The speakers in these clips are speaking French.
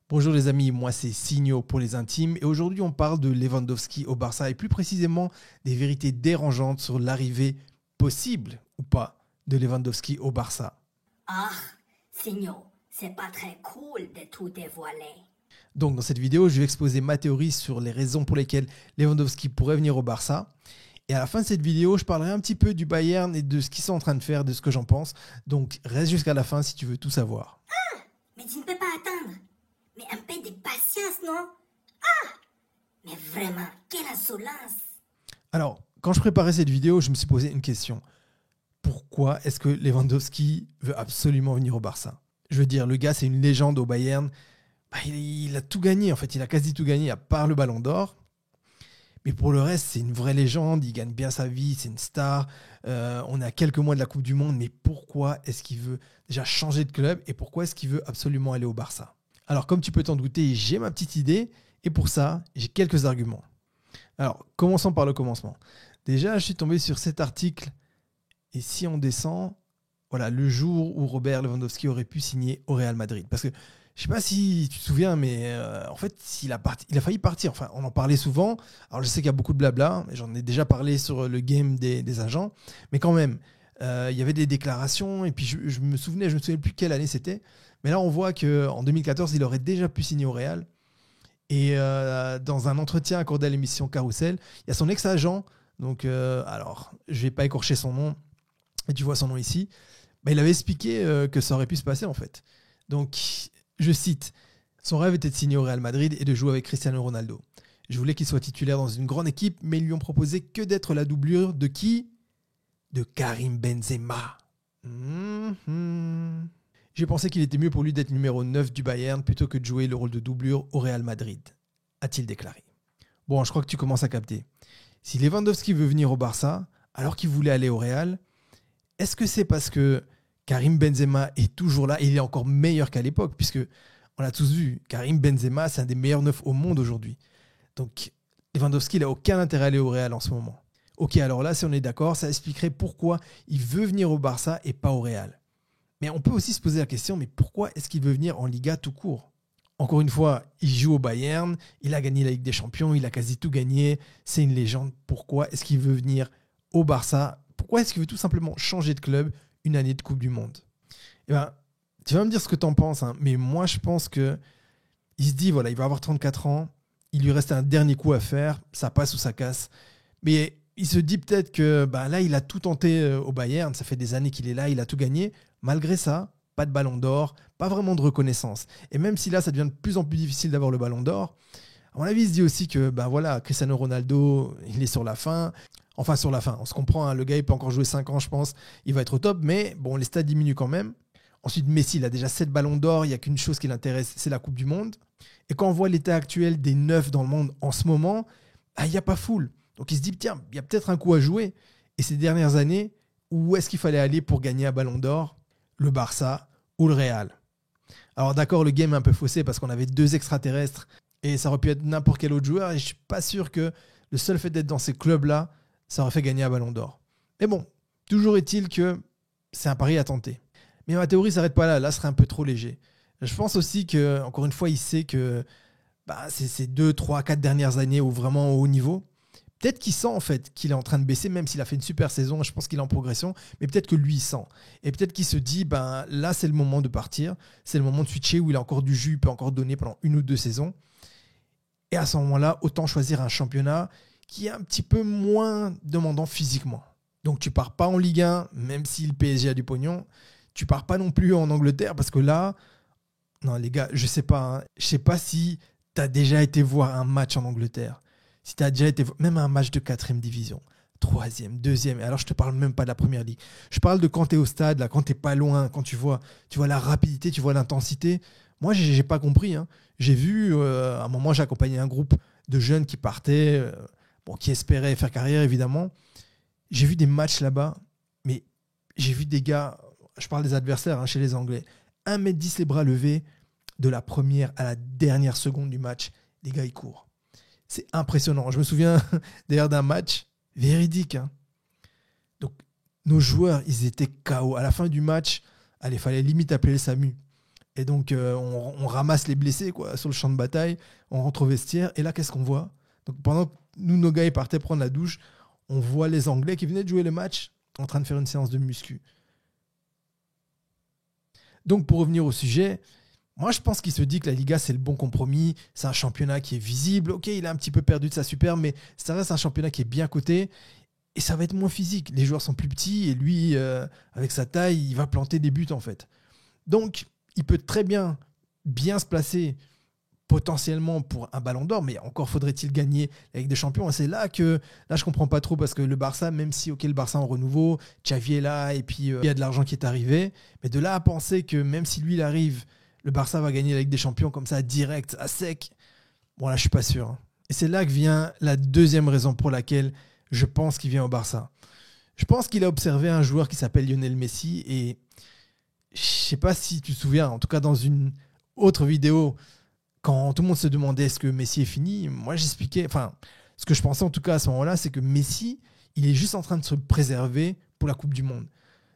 Bonjour les amis, moi c'est Signo pour les intimes et aujourd'hui on parle de Lewandowski au Barça et plus précisément des vérités dérangeantes sur l'arrivée possible ou pas de Lewandowski au Barça. Ah, Signo, c'est pas très cool de tout dévoiler. Donc dans cette vidéo je vais exposer ma théorie sur les raisons pour lesquelles Lewandowski pourrait venir au Barça et à la fin de cette vidéo je parlerai un petit peu du Bayern et de ce qu'ils sont en train de faire, de ce que j'en pense. Donc reste jusqu'à la fin si tu veux tout savoir. Mais tu ne peux pas attendre. Mais un peu de patience, non? Ah! Mais vraiment, quelle insolence! Alors quand je préparais cette vidéo je me suis posé une question. Pourquoi est-ce que Lewandowski veut absolument venir au Barça? Je veux dire, le gars, c'est une légende au Bayern. Il a tout gagné, en fait. Il a quasi tout gagné, à part le Ballon d'Or. Mais pour le reste, c'est une vraie légende. Il gagne bien sa vie, c'est une star. On est à quelques mois de la Coupe du Monde. Mais pourquoi est-ce qu'il veut déjà changer de club? Et pourquoi est-ce qu'il veut absolument aller au Barça? Alors, comme tu peux t'en douter, j'ai ma petite idée. Et pour ça, j'ai quelques arguments. Alors, commençons par le commencement. Déjà, je suis tombé sur cet article. Et si on descend, voilà, le jour où Robert Lewandowski aurait pu signer au Real Madrid. Parce que, je ne sais pas si tu te souviens, mais en fait, il a failli partir. Enfin, on en parlait souvent. Alors, je sais qu'il y a beaucoup de blabla, mais j'en ai déjà parlé sur le game des agents. Mais quand même, il y avait des déclarations. Et puis, je me souvenais plus quelle année c'était. Mais là, on voit qu'en 2014, il aurait déjà pu signer au Real. Et dans un entretien accordé à l'émission Carousel, il y a son ex-agent. Donc, alors, je ne vais pas écorcher son nom. Et tu vois son nom ici, il avait expliqué que ça aurait pu se passer en fait. Donc, je cite, « Son rêve était de signer au Real Madrid et de jouer avec Cristiano Ronaldo. Je voulais qu'il soit titulaire dans une grande équipe, mais ils lui ont proposé que d'être la doublure de qui? De Karim Benzema. J'ai pensé qu'il était mieux pour lui d'être numéro 9 du Bayern plutôt que de jouer le rôle de doublure au Real Madrid, a-t-il déclaré. » Bon, je crois que tu commences à capter. Si Lewandowski veut venir au Barça, alors qu'il voulait aller au Real, est-ce que c'est parce que Karim Benzema est toujours là et il est encore meilleur qu'à l'époque? Puisque on l'a tous vu, Karim Benzema, c'est un des meilleurs neufs au monde aujourd'hui. Donc Lewandowski n'a aucun intérêt à aller au Real en ce moment. Ok, alors là, si on est d'accord, ça expliquerait pourquoi il veut venir au Barça et pas au Real. Mais on peut aussi se poser la question, mais pourquoi est-ce qu'il veut venir en Liga tout court? Encore une fois, il joue au Bayern, il a gagné la Ligue des Champions, il a quasi tout gagné, c'est une légende. Pourquoi est-ce qu'il veut venir au Barça? Pourquoi est-ce qu'il veut tout simplement changer de club une année de Coupe du Monde? Eh ben, tu vas me dire ce que tu en penses, hein, mais moi je pense que il se dit, voilà, il va avoir 34 ans, il lui reste un dernier coup à faire, ça passe ou ça casse. Mais il se dit peut-être que là, il a tout tenté au Bayern, ça fait des années qu'il est là, il a tout gagné. Malgré ça, pas de ballon d'or, pas vraiment de reconnaissance. Et même si là, ça devient de plus en plus difficile d'avoir le ballon d'or, à mon avis, il se dit aussi que voilà, Cristiano Ronaldo, il est sur la fin. Enfin, sur la fin, on se comprend, hein, le gars, il peut encore jouer 5 ans, je pense. Il va être au top, mais bon, les stats diminuent quand même. Ensuite, Messi, il a déjà 7 ballons d'or. Il n'y a qu'une chose qui l'intéresse, c'est la Coupe du Monde. Et quand on voit l'état actuel des neufs dans le monde en ce moment, il n'y a pas foule. Donc il se dit, tiens, il y a peut-être un coup à jouer. Et ces dernières années, où est-ce qu'il fallait aller pour gagner un ballon d'or? Le Barça ou le Real? Alors d'accord, le game est un peu faussé parce qu'on avait 2 extraterrestres et ça aurait pu être n'importe quel autre joueur. Et je ne suis pas sûr que le seul fait d'être dans ces clubs-là, ça aurait fait gagner un ballon d'or. Mais bon, toujours est-il que c'est un pari à tenter. Mais ma théorie ne s'arrête pas là. Là, ce serait un peu trop léger. Je pense aussi que, encore une fois, il sait que c'est ces 2, 3, 4 dernières années où vraiment au haut niveau. Peut-être qu'il sent en fait qu'il est en train de baisser, même s'il a fait une super saison. Je pense qu'il est en progression. Mais peut-être que lui, il sent. Et peut-être qu'il se dit, là, c'est le moment de partir. C'est le moment de switcher où il a encore du jus, il peut encore donner pendant 1 ou 2 saisons. Et à ce moment-là, autant choisir un championnat qui est un petit peu moins demandant physiquement. Donc tu pars pas en Ligue 1, même si le PSG a du pognon. Tu pars pas non plus en Angleterre, parce que là, non les gars, je sais pas. Je sais pas si tu as déjà été voir un match en Angleterre. Si tu as déjà été même un match de 4e division, 3e, 2e. Alors je te parle même pas de la Première Ligue. Je parle de quand tu es au stade, là, quand tu n'es pas loin, quand tu vois la rapidité, tu vois l'intensité. Moi, j'ai pas compris. Hein. J'ai vu, à un moment, j'ai accompagné un groupe de jeunes qui partaient, qui espéraient faire carrière, évidemment. J'ai vu des matchs là-bas, mais j'ai vu des gars, je parle des adversaires chez les Anglais, 1m10 les bras levés, de la première à la dernière seconde du match, les gars, ils courent. C'est impressionnant. Je me souviens d'ailleurs d'un match véridique. Hein. Donc, nos joueurs, ils étaient KO. À la fin du match, il fallait limite appeler le SAMU. Et donc, on ramasse les blessés quoi, sur le champ de bataille, on rentre au vestiaire, et là, qu'est-ce qu'on voit? Donc, pendant que nous, nos gars, ils partaient prendre la douche, on voit les Anglais qui venaient de jouer le match en train de faire une séance de muscu. Donc, pour revenir au sujet, moi, je pense qu'il se dit que la Liga, c'est le bon compromis. C'est un championnat qui est visible. Ok, il a un petit peu perdu de sa superbe, mais ça reste un championnat qui est bien coté. Et ça va être moins physique. Les joueurs sont plus petits et lui, avec sa taille, il va planter des buts, en fait. Donc, il peut très bien se placer potentiellement pour un ballon d'or, mais encore faudrait-il gagner la Ligue des Champions. Et c'est là que je comprends pas trop, parce que le Barça, même si le Barça en renouveau, Xavi est là, et puis il y a de l'argent qui est arrivé, mais de là à penser que même si lui, il arrive, le Barça va gagner la Ligue des Champions comme ça, direct, à sec, bon là, je suis pas sûr. Hein. Et c'est là que vient la deuxième raison pour laquelle je pense qu'il vient au Barça. Je pense qu'il a observé un joueur qui s'appelle Lionel Messi, et je sais pas si tu te souviens, en tout cas dans une autre vidéo, quand tout le monde se demandait est-ce que Messi est fini, moi j'expliquais, enfin, ce que je pensais en tout cas à ce moment-là, c'est que Messi, il est juste en train de se préserver pour la Coupe du Monde.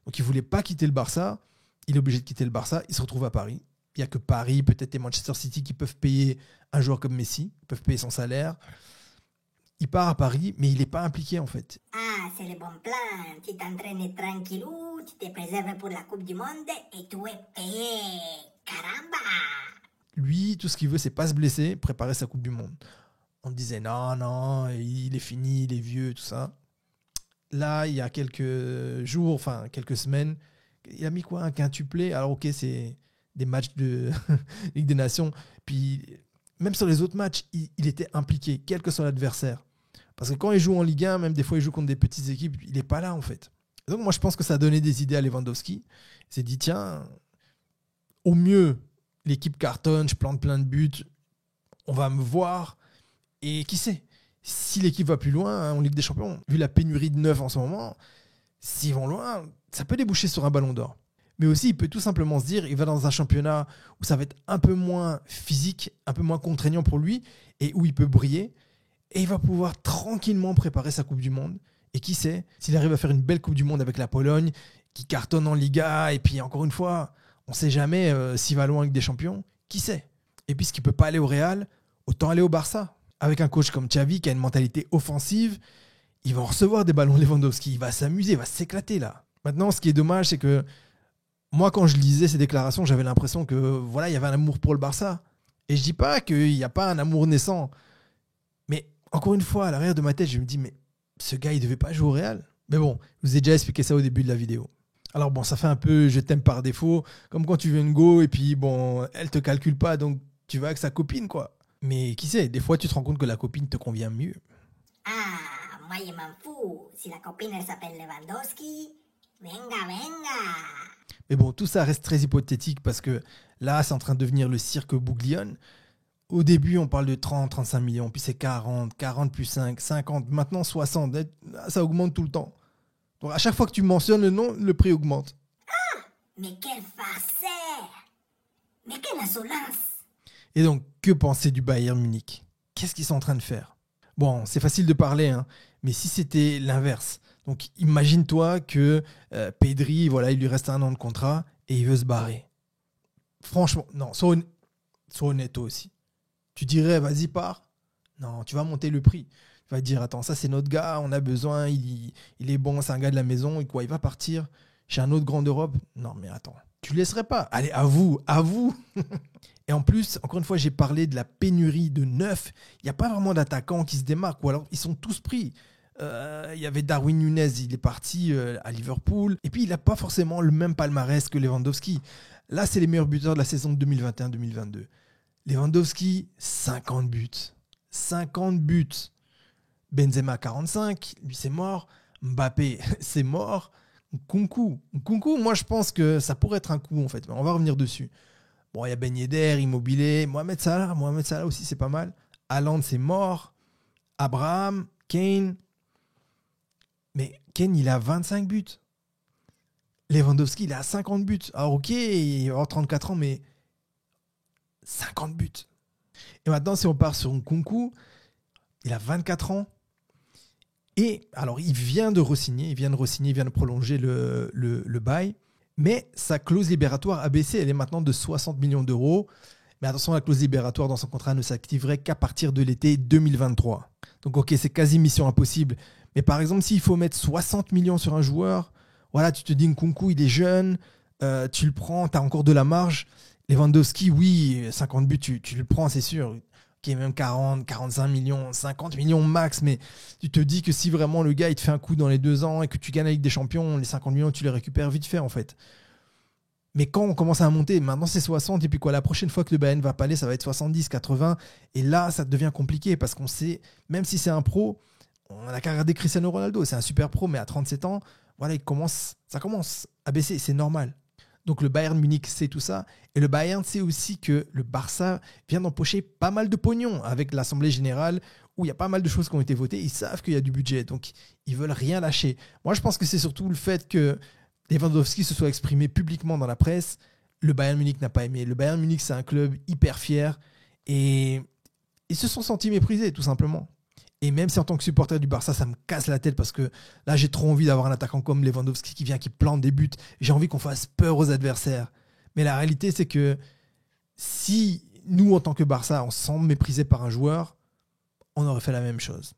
Donc il voulait pas quitter le Barça, il est obligé de quitter le Barça, il se retrouve à Paris. Il n'y a que Paris, peut-être et Manchester City qui peuvent payer un joueur comme Messi, peuvent payer son salaire. Il part à Paris, mais il n'est pas impliqué en fait. Ah, c'est le bon plan. Tu t'entraînes tranquillou, tu te préserves pour la Coupe du Monde et tu es payé. Caramba! Lui, tout ce qu'il veut, c'est pas se blesser, préparer sa Coupe du Monde. On disait non, il est fini, il est vieux, tout ça. Là, il y a quelques jours, enfin quelques semaines, il a mis quoi? Un quintuplé. Alors ok, c'est des matchs de Ligue des Nations. Puis même sur les autres matchs, il était impliqué, quel que soit l'adversaire. Parce que quand il joue en Ligue 1, même des fois il joue contre des petites équipes, il n'est pas là en fait. Donc moi je pense que ça a donné des idées à Lewandowski. Il s'est dit tiens, au mieux, l'équipe cartonne, je plante plein de buts, on va me voir. Et qui sait, si l'équipe va plus loin en Ligue des Champions, vu la pénurie de neufs en ce moment, s'ils vont loin, ça peut déboucher sur un ballon d'or. Mais aussi, il peut tout simplement se dire, il va dans un championnat où ça va être un peu moins physique, un peu moins contraignant pour lui, et où il peut briller, et il va pouvoir tranquillement préparer sa Coupe du Monde. Et qui sait, s'il arrive à faire une belle Coupe du Monde avec la Pologne, qui cartonne en Liga, et puis encore une fois, on ne sait jamais s'il va loin avec des champions, qui sait. Et puisqu'il ne peut pas aller au Real, autant aller au Barça. Avec un coach comme Xavi qui a une mentalité offensive, il va en recevoir des ballons Lewandowski, il va s'amuser, il va s'éclater là. Maintenant, ce qui est dommage, c'est que moi, quand je lisais ces déclarations, j'avais l'impression que voilà, il y avait un amour pour le Barça. Et je dis pas qu'il n'y a pas un amour naissant. Mais encore une fois, à l'arrière de ma tête, je me dis, mais ce gars, il devait pas jouer au Real. Mais bon, je vous ai déjà expliqué ça au début de la vidéo. Alors bon, ça fait un peu je t'aime par défaut, comme quand tu veux une go et puis bon, elle te calcule pas, donc tu vas avec sa copine, quoi. Mais qui sait, des fois, tu te rends compte que la copine te convient mieux. Ah, moi je m'en fous. Si la copine elle s'appelle Lewandowski, venga, venga. Mais bon, tout ça reste très hypothétique parce que là, c'est en train de devenir le cirque Bouglione. Au début, on parle de 30, 35 millions, puis c'est 40, 40 plus 5, 50, maintenant 60. Ça augmente tout le temps. Donc à chaque fois que tu mentionnes le nom, le prix augmente. Mais quel farceur! Mais quelle insolence! Et donc, que penser du Bayern Munich? Qu'est-ce qu'ils sont en train de faire? Bon, c'est facile de parler, hein, mais si c'était l'inverse. Donc, imagine-toi que Pedri, voilà, il lui reste 1 an de contrat et il veut se barrer. Franchement, non, sois honnête toi aussi. Tu dirais, vas-y, pars. Non, tu vas monter le prix. Tu vas dire, attends, ça c'est notre gars, on a besoin, il est bon, c'est un gars de la maison, et quoi, il va partir chez un autre grand d'Europe? Non, mais attends, tu ne laisserais pas. Allez, à vous. Et en plus, encore une fois, j'ai parlé de la pénurie de neufs. Il n'y a pas vraiment d'attaquants qui se démarquent, ou alors ils sont tous pris. Il y avait Darwin Núñez, il est parti à Liverpool, et puis il n'a pas forcément le même palmarès que Lewandowski. Là, c'est les meilleurs buteurs de la saison 2021-2022. Lewandowski, 50 buts. 50 buts. Benzema, 45. Lui, c'est mort. Mbappé, c'est mort. Nkunku, moi, je pense que ça pourrait être un coup, en fait. On va revenir dessus. Bon, il y a Ben Yedder, Immobilier. Mohamed Salah aussi, c'est pas mal. Haaland, c'est mort. Abraham, Kane. Mais Kane, il a 25 buts. Lewandowski, il a 50 buts. Alors, ok, il va avoir 34 ans, mais 50 buts. Et maintenant, si on part sur Nkunku, il a 24 ans. Et alors, il vient de re-signer, il vient de prolonger le bail. Mais sa clause libératoire a baissé, elle est maintenant de 60 millions d'euros. Mais attention, la clause libératoire dans son contrat ne s'activerait qu'à partir de l'été 2023. Donc ok, c'est quasi mission impossible. Mais par exemple, s'il faut mettre 60 millions sur un joueur, voilà, tu te dis Nkunku, il est jeune, tu le prends, tu as encore de la marge. Lewandowski, oui, 50 buts, tu le prends, c'est sûr. Ok, même 40, 45 millions, 50 millions max, mais tu te dis que si vraiment le gars il te fait un coup dans les 2 ans et que tu gagnes la Ligue des Champions, les 50 millions, tu les récupères vite fait en fait. Mais quand on commence à monter, maintenant c'est 60, et puis quoi, la prochaine fois que le Bayern va pas aller, ça va être 70, 80, et là ça devient compliqué parce qu'on sait, même si c'est un pro, on n'a qu'à regarder Cristiano Ronaldo, c'est un super pro, mais à 37 ans, voilà, ça commence à baisser, c'est normal. Donc le Bayern Munich sait tout ça, et le Bayern sait aussi que le Barça vient d'empocher pas mal de pognon avec l'Assemblée Générale, où il y a pas mal de choses qui ont été votées, ils savent qu'il y a du budget, donc ils veulent rien lâcher. Moi je pense que c'est surtout le fait que Lewandowski se soit exprimé publiquement dans la presse, le Bayern Munich n'a pas aimé. Le Bayern Munich, c'est un club hyper fier, et ils se sont sentis méprisés, tout simplement. Et même si en tant que supporter du Barça, ça me casse la tête parce que là, j'ai trop envie d'avoir un attaquant comme Lewandowski qui vient, qui plante des buts. J'ai envie qu'on fasse peur aux adversaires. Mais la réalité, c'est que si nous, en tant que Barça, on se sent méprisé par un joueur, on aurait fait la même chose.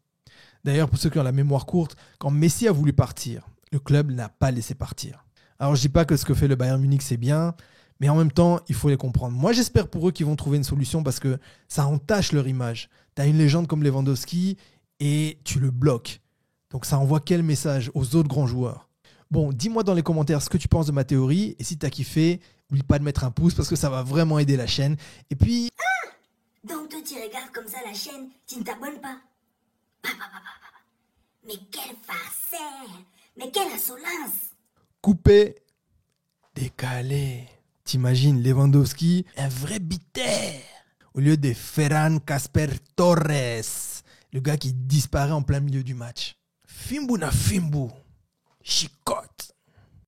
D'ailleurs, pour ceux qui ont la mémoire courte, quand Messi a voulu partir, le club n'a pas laissé partir. Alors, je ne dis pas que ce que fait le Bayern Munich, c'est bien, mais en même temps, il faut les comprendre. Moi, j'espère pour eux qu'ils vont trouver une solution parce que ça entache leur image. Tu as une légende comme Lewandowski et tu le bloques. Donc, ça envoie quel message aux autres grands joueurs? Bon, dis-moi dans les commentaires ce que tu penses de ma théorie. Et si tu as kiffé, n'oublie pas de mettre un pouce parce que ça va vraiment aider la chaîne. Et puis... Donc toi tu regardes comme ça la chaîne, tu ne t'abonnes pas. Mais quelle farceur! Mais quelle insolence! Coupé, décalé. T'imagines Lewandowski, un vrai biter, au lieu de Ferran Casper Torres, le gars qui disparaît en plein milieu du match. Fimbu na Fimbu, chicote.